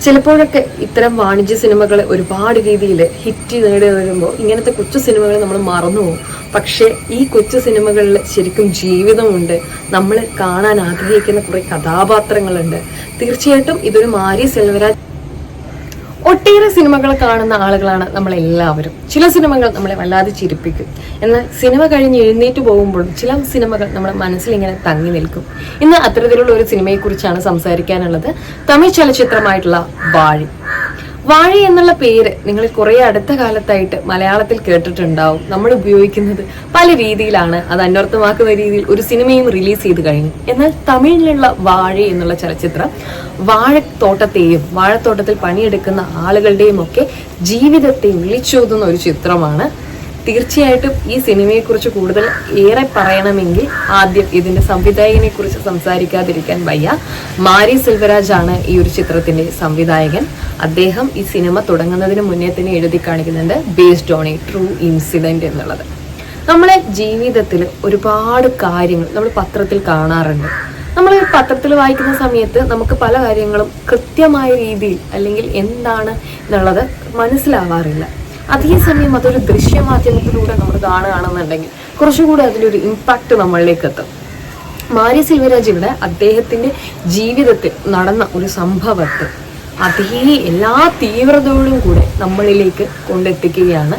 ചിലപ്പോഴൊക്കെ ഇത്തരം വാണിജ്യ സിനിമകൾ ഒരുപാട് രീതിയിൽ ഹിറ്റ് നേടി വരുമ്പോൾ ഇങ്ങനത്തെ കൊച്ചു സിനിമകൾ നമ്മൾ മറന്നുപോകും. പക്ഷെ ഈ കൊച്ചു സിനിമകളിൽ ശരിക്കും ജീവിതമുണ്ട്. നമ്മൾ കാണാൻ ആഗ്രഹിക്കുന്ന കുറെ കഥാപാത്രങ്ങളുണ്ട്. തീർച്ചയായിട്ടും ഇതൊരു മാരി സെൽവരാജ്. ഒട്ടേറെ സിനിമകൾ കാണുന്ന ആളുകളാണ് നമ്മളെല്ലാവരും. ചില സിനിമകൾ നമ്മളെ വല്ലാതെ ചിരിപ്പിക്കും. എന്നാൽ സിനിമ കഴിഞ്ഞ് എഴുന്നേറ്റ് പോകുമ്പോഴും ചില സിനിമകൾ നമ്മുടെ മനസ്സിൽ ഇങ്ങനെ തങ്ങി നിൽക്കും. ഇന്ന് അത്തരത്തിലുള്ള ഒരു സിനിമയെക്കുറിച്ചാണ് സംസാരിക്കാനുള്ളത്. തമിഴ് ചലച്ചിത്രമായിട്ടുള്ള വാഴി. വാഴി എന്നുള്ള പേര് നിങ്ങൾ കുറെ അടുത്ത കാലത്തായിട്ട് മലയാളത്തിൽ കേട്ടിട്ടുണ്ടാവും. നമ്മൾ ഉപയോഗിക്കുന്നത് പല രീതിയിലാണ്. അത് അന്വർത്ഥമാക്കുന്ന രീതിയിൽ ഒരു സിനിമയും റിലീസ് ചെയ്ത് കഴിഞ്ഞു. എന്നാൽ തമിഴിലുള്ള വാഴി എന്നുള്ള ചലച്ചിത്രം വാഴത്തോട്ടത്തെയും വാഴത്തോട്ടത്തിൽ പണിയെടുക്കുന്ന ആളുകളുടെയും ഒക്കെ ജീവിതത്തെ വിളിച്ചോതുന്ന ഒരു ചിത്രമാണ്. തീർച്ചയായിട്ടും ഈ സിനിമയെക്കുറിച്ച് കൂടുതൽ ഏറെ പറയണമെങ്കിൽ ആദ്യം ഇതിന്റെ സംവിധായകനെ കുറിച്ച് സംസാരിക്കാതിരിക്കാൻ വയ്യ. മാരി സെൽവരാജ് ആണ് ഈ ഒരു ചിത്രത്തിന്റെ സംവിധായകൻ. അദ്ദേഹം ഈ സിനിമ തുടങ്ങുന്നതിന് മുന്നേ തന്നെ എഴുതി കാണിക്കുന്നുണ്ട് based on A true incident എന്നുള്ളത്. നമ്മളെ ജീവിതത്തിൽ ഒരുപാട് കാര്യങ്ങൾ നമ്മൾ പത്രത്തിൽ കാണാറുണ്ട്. നമ്മൾ പത്രത്തിൽ വായിക്കുന്ന സമയത്ത് നമുക്ക് പല കാര്യങ്ങളും കൃത്യമായ രീതിയിൽ അല്ലെങ്കിൽ എന്താണ് എന്നുള്ളത് മനസ്സിലാവാറില്ല. അതേസമയം അതൊരു ദൃശ്യമാധ്യമത്തിലൂടെ നമ്മൾ കാണുകയാണെന്നുണ്ടെങ്കിൽ കുറച്ചുകൂടി അതിലൊരു ഇമ്പാക്ട് നമ്മളിലേക്ക് എത്തും. മാരി സെൽവരാജ് ഇവിടെ അദ്ദേഹത്തിന്റെ ജീവിതത്തിൽ നടന്ന ഒരു സംഭവത്തെ അതേ എല്ലാ തീവ്രതയോടും കൂടെ നമ്മളിലേക്ക് കൊണ്ടെത്തിക്കുകയാണ്.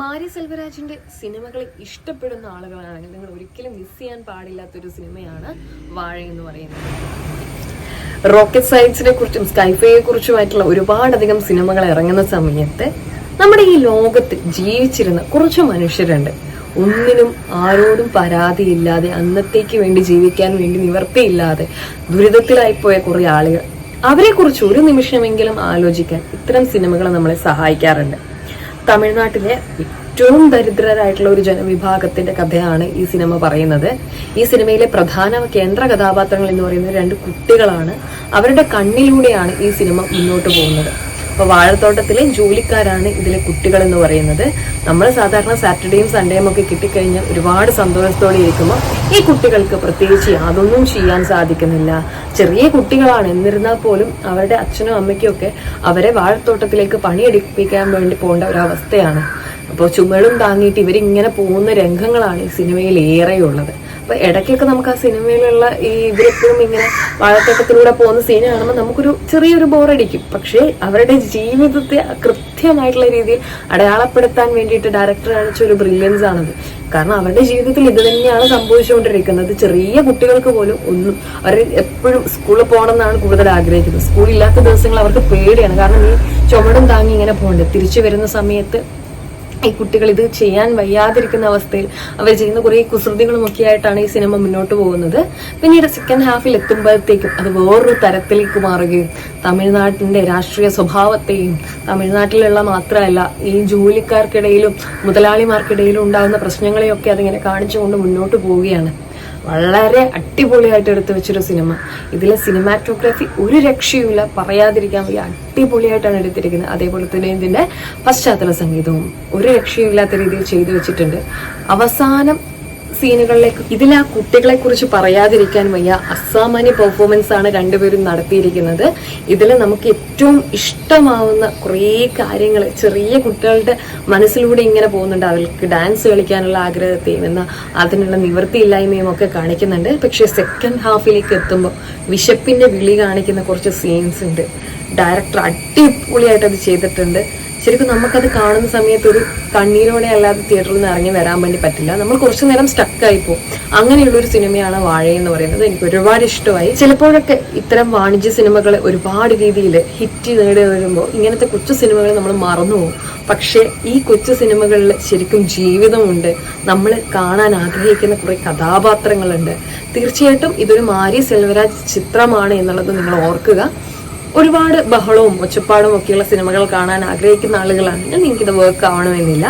മാരി സെൽവരാജിന്റെ സിനിമകളെ ഇഷ്ടപ്പെടുന്ന ആളുകളാണെങ്കിൽ നിങ്ങൾ ഒരിക്കലും മിസ് ചെയ്യാൻ പാടില്ലാത്തൊരു സിനിമയാണ് വാഴ എന്ന് പറയുന്നത്. റോക്കറ്റ് സയൻസിനെ കുറിച്ചും സ്കൈഫയെ കുറിച്ചുമായിട്ടുള്ള ഒരുപാടധികം സിനിമകൾ ഇറങ്ങുന്ന സമയത്ത് നമ്മുടെ ഈ ലോകത്ത് ജീവിച്ചിരുന്ന കുറച്ച് മനുഷ്യരുണ്ട്. ഒന്നിനും ആരോടും പരാതിയില്ലാതെ അന്നത്തേക്ക് വേണ്ടി ജീവിക്കാൻ വേണ്ടി നിവർത്തിയില്ലാതെ ദുരിതത്തിലായിപ്പോയ കുറെ ആളുകൾ. അവരെ കുറിച്ച് ഒരു നിമിഷമെങ്കിലും ആലോചിക്കാൻ ഇത്തരം സിനിമകൾ നമ്മളെ സഹായിക്കാറുണ്ട്. തമിഴ്നാട്ടിലെ ഏറ്റവും ദരിദ്രരായിട്ടുള്ള ഒരു ജനവിഭാഗത്തിന്റെ കഥയാണ് ഈ സിനിമ പറയുന്നത്. ഈ സിനിമയിലെ പ്രധാന കേന്ദ്ര കഥാപാത്രങ്ങൾ എന്ന് പറയുന്നത് 2 കുട്ടികളാണ്. അവരുടെ കണ്ണിലൂടെയാണ് ഈ സിനിമ മുന്നോട്ട് പോകുന്നത്. അപ്പൊ വാഴത്തോട്ടത്തിലെ ജോലിക്കാരാണ് ഇതിലെ കുട്ടികൾ എന്ന് പറയുന്നത്. നമ്മൾ സാധാരണ സാറ്റർഡേയും സൺഡേയും ഒക്കെ കിട്ടിക്കഴിഞ്ഞാൽ ഒരുപാട് സന്തോഷത്തോടെ ഇരിക്കുമ്പോൾ ഈ കുട്ടികൾക്ക് പ്രത്യേകിച്ച് യാതൊന്നും ചെയ്യാൻ സാധിക്കുന്നില്ല. ചെറിയ കുട്ടികളാണ്, എന്നിരുന്നാൽ പോലും അവരുടെ അച്ഛനും അമ്മയ്ക്കും ഒക്കെ അവരെ വാഴത്തോട്ടത്തിലേക്ക് പണിയെടുപ്പിക്കാൻ വേണ്ടി പോകേണ്ട ഒരവസ്ഥയാണ്. അപ്പോൾ ചുമടും താങ്ങിയിട്ട് ഇവരിങ്ങനെ പോകുന്ന രംഗങ്ങളാണ് ഈ സിനിമയിൽ ഏറെയുള്ളത്. അപ്പൊ ഇടയ്ക്കൊക്കെ നമുക്ക് ആ സിനിമയിലുള്ള ഈ ഇവരെപ്പോഴും ഇങ്ങനെ വാഴത്തോട്ടത്തിലൂടെ പോകുന്ന സീൻ കാണുമ്പോൾ നമുക്കൊരു ചെറിയൊരു ബോറടിക്കും. പക്ഷേ അവരുടെ ജീവിതത്തെ കൃത്യമായിട്ടുള്ള രീതിയിൽ അടയാളപ്പെടുത്താൻ വേണ്ടിയിട്ട് ഡയറക്ടർ കാണിച്ച ഒരു ബ്രില്യൻസ് ആണത്. കാരണം അവരുടെ ജീവിതത്തിൽ ഇത് തന്നെയാണ് സംഭവിച്ചുകൊണ്ടിരിക്കുന്നത്. ചെറിയ കുട്ടികൾക്ക് പോലും ഒന്നും അവർ എപ്പോഴും സ്കൂളിൽ പോകണം എന്നാണ് കൂടുതൽ ആഗ്രഹിക്കുന്നത്. സ്കൂളില്ലാത്ത ദിവസങ്ങൾ അവർക്ക് പേടിയാണ്. കാരണം ഈ ചുമടും താങ്ങി ഇങ്ങനെ പോകണ്ടേ. തിരിച്ചു വരുന്ന സമയത്ത് ഈ കുട്ടികൾ ഇത് ചെയ്യാൻ വയ്യാതിരിക്കുന്ന അവസ്ഥയിൽ അവർ ചെയ്യുന്ന കുറെ കുസൃതികളും ഒക്കെ ആയിട്ടാണ് ഈ സിനിമ മുന്നോട്ട് പോകുന്നത്. പിന്നീട് സെക്കൻഡ് ഹാഫിൽ എത്തുമ്പോഴത്തേക്കും അത് വേറൊരു തരത്തിലേക്ക് മാറുകയും തമിഴ്നാട്ടിന്റെ രാഷ്ട്രീയ സ്വഭാവത്തെയും തമിഴ്നാട്ടിലുള്ള മാത്രമല്ല ഈ ജോലിക്കാർക്കിടയിലും മുതലാളിമാർക്കിടയിലും ഉണ്ടാകുന്ന പ്രശ്നങ്ങളെയൊക്കെ അതിങ്ങനെ കാണിച്ചുകൊണ്ട് മുന്നോട്ട് പോവുകയാണ്. വളരെ അടിപൊളിയായിട്ട് എടുത്തു വെച്ചൊരു സിനിമ. ഇതിലെ സിനിമാറ്റോഗ്രാഫി ഒരു രക്ഷയുമില്ല, പറയാതിരിക്കാൻ വയ്യ. അടിപൊളിയായിട്ടാണ് എടുത്തിരിക്കുന്നത്. അതേപോലെ തന്നെ ഇതിന്റെ പശ്ചാത്തല സംഗീതവും ഒരു രക്ഷയില്ലാത്ത രീതിയിൽ ചെയ്തു വെച്ചിട്ടുണ്ട്. അവസാനം സീനുകളിലേക്ക് ഇതിൽ ആ കുട്ടികളെ കുറിച്ച് പറയാതിരിക്കാൻ വയ്യ. അസാമാന്യ പെർഫോമൻസ് ആണ് രണ്ടുപേരും നടത്തിയിരിക്കുന്നത്. ഇതിൽ നമുക്ക് ഏറ്റവും ഇഷ്ടമാവുന്ന കുറേ കാര്യങ്ങൾ ചെറിയ കുട്ടികളുടെ മനസ്സിലൂടെ ഇങ്ങനെ പോകുന്നുണ്ട്. അവർക്ക് ഡാൻസ് കളിക്കാനുള്ള ആഗ്രഹത്തെയും എന്നാൽ അതിനുള്ള നിവൃത്തിയില്ലായ്മയും ഒക്കെ കാണിക്കുന്നുണ്ട്. പക്ഷെ സെക്കൻഡ് ഹാഫിലേക്ക് എത്തുമ്പോൾ വിശപ്പിന്റെ വിളി കാണിക്കുന്ന കുറച്ച് സീൻസ് ഉണ്ട്. ഡയറക്ടർ അടിപൊളിയായിട്ട് അത് ചെയ്തിട്ടുണ്ട്. ശരിക്കും നമുക്കത് കാണുന്ന സമയത്ത് ഒരു കണ്ണീരോടെ അല്ലാതെ തിയേറ്ററിൽ നിന്ന് ഇറങ്ങി വരാൻ വേണ്ടി പറ്റില്ല. നമ്മൾ കുറച്ചു നേരം സ്റ്റക്കായി പോകും. അങ്ങനെയുള്ളൊരു സിനിമയാണ് വാഴ എന്ന് പറയുന്നത്. എനിക്ക് ഒരുപാട് ഇഷ്ടമായി. ചിലപ്പോഴൊക്കെ ഇത്തരം വാണിജ്യ സിനിമകൾ ഒരുപാട് രീതിയിൽ ഹിറ്റ് നേടി വരുമ്പോൾ ഇങ്ങനത്തെ കൊച്ചു സിനിമകൾ നമ്മൾ മറന്നുപോകും. പക്ഷെ ഈ കൊച്ചു സിനിമകളിൽ ശരിക്കും ജീവിതമുണ്ട്. നമ്മൾ കാണാൻ ആഗ്രഹിക്കുന്ന കുറെ കഥാപാത്രങ്ങളുണ്ട്. തീർച്ചയായിട്ടും ഇതൊരു മാരി സെൽവരാജ് ചിത്രമാണ് എന്നുള്ളത് നിങ്ങൾ ഓർക്കുക. ഒരുപാട് ബഹളവും ഒച്ചപ്പാടും ഒക്കെയുള്ള സിനിമകൾ കാണാൻ ആഗ്രഹിക്കുന്ന ആളുകളാണെങ്കിൽ നിങ്ങൾക്കിത് വർക്ക് ആവണമെന്നില്ല.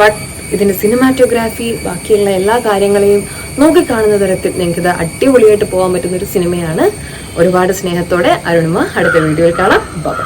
ബട്ട് ഇതിന്റെ സിനിമാറ്റോഗ്രാഫി ബാക്കിയുള്ള എല്ലാ കാര്യങ്ങളെയും നോക്കിക്കാണുന്ന തരത്തിൽ നിങ്ങൾക്കിത് അടിപൊളിയായിട്ട് പോകാൻ പറ്റുന്ന ഒരു സിനിമയാണ്. ഒരുപാട് സ്നേഹത്തോടെ അരുണിമ. അടുത്ത വീഡിയോയിൽ കാണാം. ബൈ.